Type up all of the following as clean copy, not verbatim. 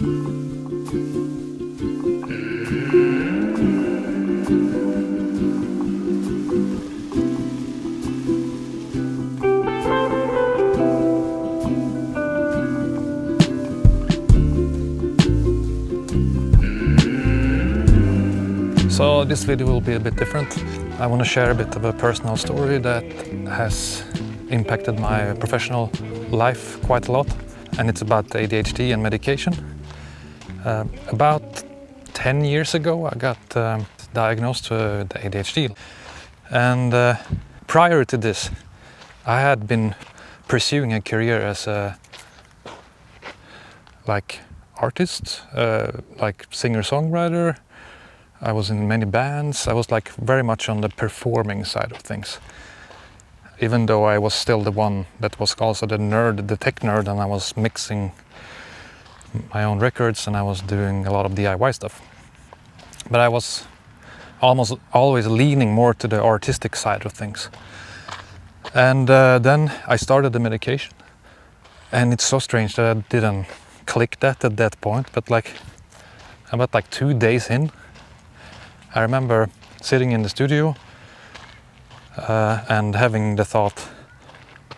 So this video will be a bit different. I want to share a bit of a personal story that has impacted my professional life quite a lot, and it's about ADHD and medication. About 10 years ago I got diagnosed with ADHD, and prior to this I had been pursuing a career as a artist, like singer-songwriter. I was in many bands. I was very much on the performing side of things. Even though I was still the one that was also the nerd, the tech nerd, and I was mixing my own records and I was doing a lot of DIY stuff. But I was almost always leaning more to the artistic side of things. And then I started the medication. And it's so strange that I didn't click that at that point, but about 2 days in, I remember sitting in the studio and having the thought,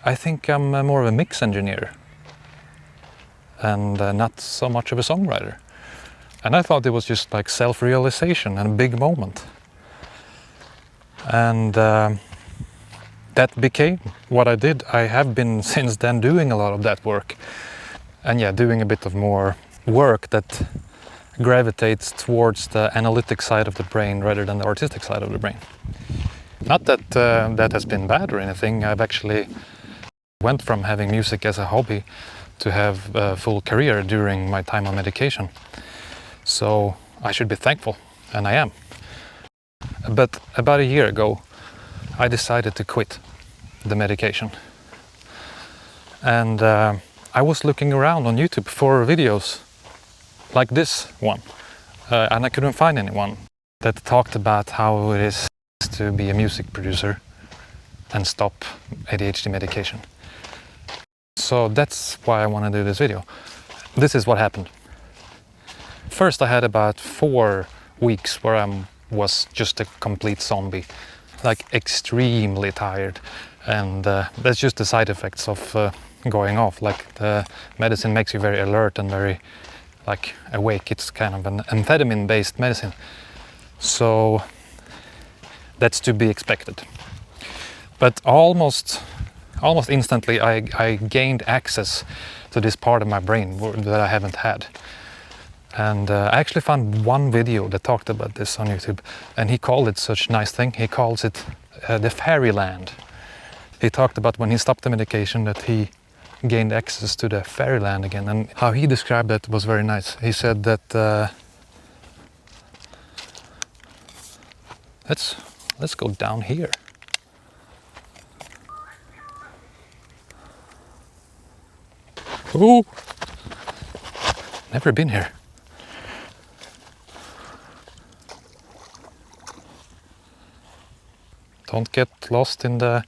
I think I'm more of a mix engineer and not so much of a songwriter. And I thought it was just self-realization and a big moment. And that became what I did. I have been since then doing a lot of that work. And yeah, doing a bit of more work that gravitates towards the analytic side of the brain rather than the artistic side of the brain. Not that that has been bad or anything. I've actually went from having music as a hobby to have a full career during my time on medication. So I should be thankful, and I am. But about a year ago, I decided to quit the medication. And I was looking around on YouTube for videos like this one, and I couldn't find anyone that talked about how it is to be a music producer and stop ADHD medication. So that's why I want to do this video. This is what happened. First I had about 4 weeks where I was just a complete zombie, extremely tired, and that's just the side effects of going off. The medicine makes you very alert and very awake. It's kind of an amphetamine-based medicine, so that's to be expected. But almost instantly I gained access to this part of my brain that I haven't had. And I actually found one video that talked about this on YouTube, and he called it such a nice thing. He calls it the fairyland. He talked about when he stopped the medication that he gained access to the fairyland again, and how he described that was very nice. He said that let's go down here. Ooh, never been here. Don't get lost in the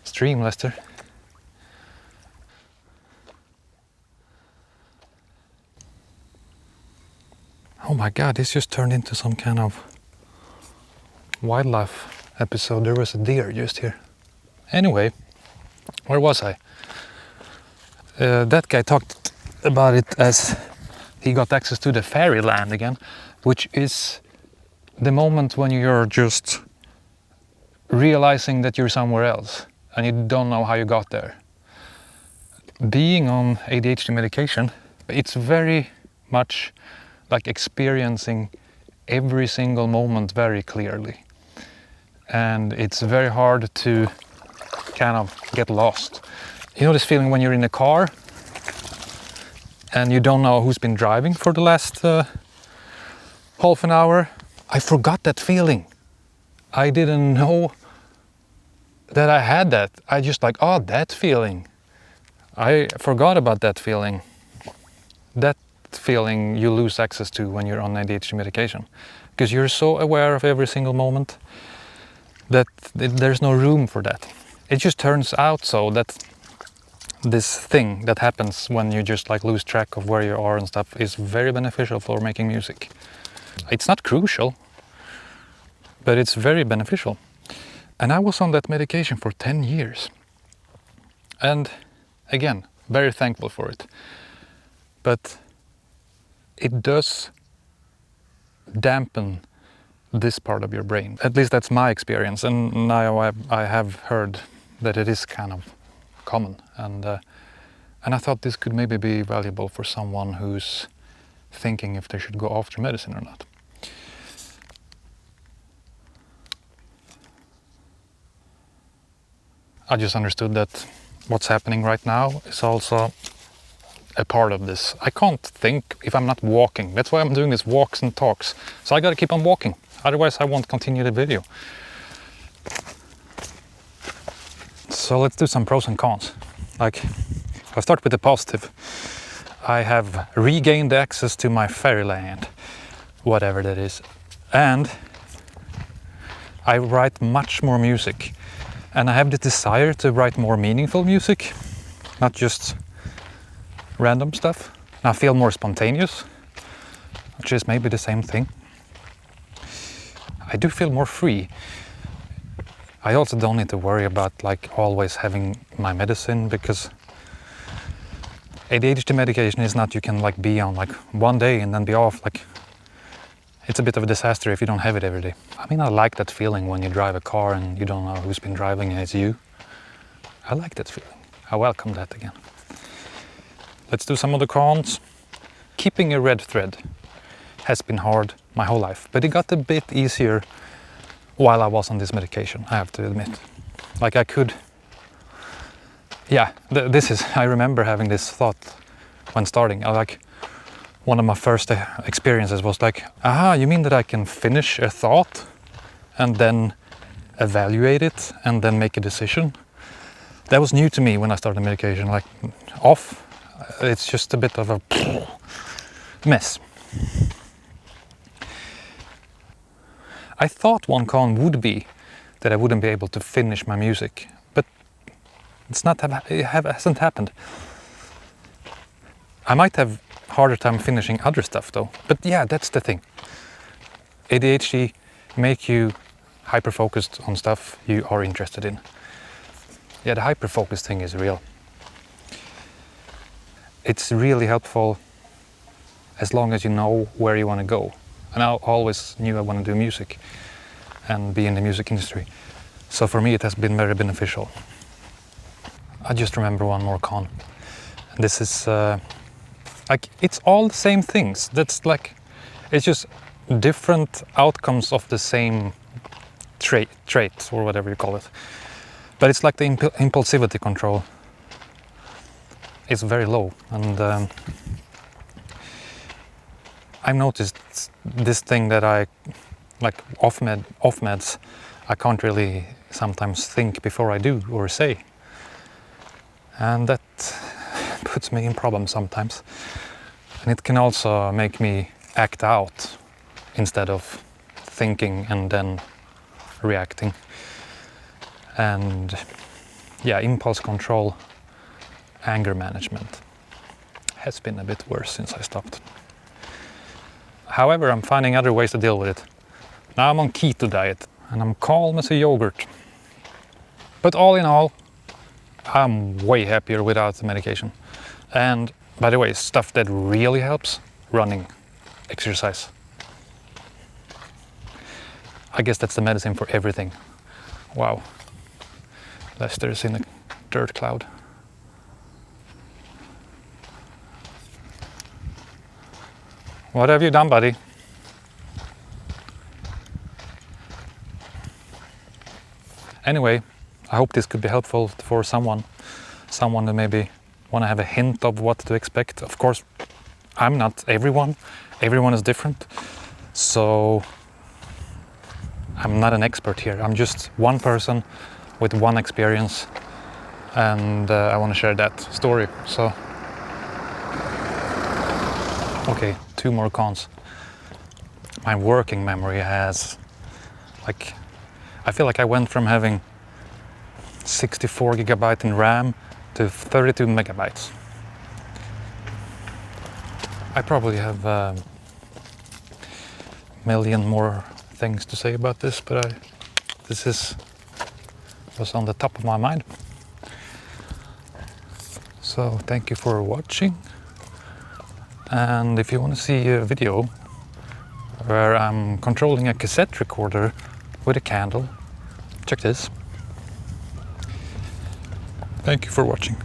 stream, Lester. Oh my god, this just turned into some kind of wildlife episode. There was a deer just here. Anyway, where was I? That guy talked about it as he got access to the fairyland again, which is the moment when you're just realizing that you're somewhere else and you don't know how you got there. Being on ADHD medication, it's very much like experiencing every single moment very clearly. And it's very hard to kind of get lost. You know this feeling when you're in a car and you don't know who's been driving for the last half an hour? I forgot that feeling. I didn't know that I had that. I just oh, that feeling. I forgot about that feeling. That feeling you lose access to when you're on ADHD medication, because you're so aware of every single moment that there's no room for that. It just turns out so that this thing that happens when you just like lose track of where you are and stuff is very beneficial for making music. It's not crucial, but it's very beneficial. And I was on that medication for 10 years. And again, very thankful for it. But it does dampen this part of your brain. At least that's my experience. And now I have heard that it is kind of common. And I thought this could maybe be valuable for someone who's thinking if they should go after medicine or not. I just understood that what's happening right now is also a part of this. I can't think if I'm not walking. That's why I'm doing these walks and talks. So I gotta keep on walking. Otherwise I won't continue the video. So let's do some pros and cons. Like, I'll start with the positive. I have regained access to my fairyland, whatever that is. And I write much more music. And I have the desire to write more meaningful music, not just random stuff. And I feel more spontaneous, which is maybe the same thing. I do feel more free. I also don't need to worry about like always having my medicine, because ADHD medication is not you can like be on like one day and then be off. Like, it's a bit of a disaster if you don't have it every day. I mean, I like that feeling when you drive a car and you don't know who's been driving and it's you. I like that feeling. I welcome that again. Let's do some of the cons. Keeping a red thread has been hard my whole life, but it got a bit easier while I was on this medication, I have to admit. Like I could, yeah, I remember having this thought when starting. One of my first experiences was like, aha, you mean that I can finish a thought and then evaluate it and then make a decision? That was new to me when I started medication, like off. It's just a bit of a mess. I thought one con would be that I wouldn't be able to finish my music, but it hasn't happened. I might have harder time finishing other stuff though, but yeah, that's the thing. ADHD make you hyper-focused on stuff you are interested in. Yeah, the hyper-focus thing is real. It's really helpful as long as you know where you want to go. And I always knew I want to do music and be in the music industry. So for me it has been very beneficial. I just remember one more con. And this is like, it's all the same things. That's like, it's just different outcomes of the same trait or whatever you call it. But it's like the impulsivity control is very low. And I've noticed this thing that I, like off meds, I can't really sometimes think before I do or say. And that puts me in problems sometimes. And it can also make me act out instead of thinking and then reacting. And yeah, impulse control, anger management has been a bit worse since I stopped. However, I'm finding other ways to deal with it. Now I'm on keto diet and I'm calm as a yogurt. But all in all, I'm way happier without the medication. And by the way, stuff that really helps, running, exercise. I guess that's the medicine for everything. Wow. Lester's in a dirt cloud. What have you done, buddy? Anyway, I hope this could be helpful for someone who maybe want to have a hint of what to expect. Of course, I'm not everyone. Everyone is different. So I'm not an expert here. I'm just one person with one experience, and I want to share that story. So, okay, 2 more cons. My working memory has, I feel like I went from having 64 gigabyte in RAM to 32 megabytes. I probably have a million more things to say about this, but this was on the top of my mind. So thank you for watching, and if you want to see a video where I'm controlling a cassette recorder with a candle, check this. Thank you for watching.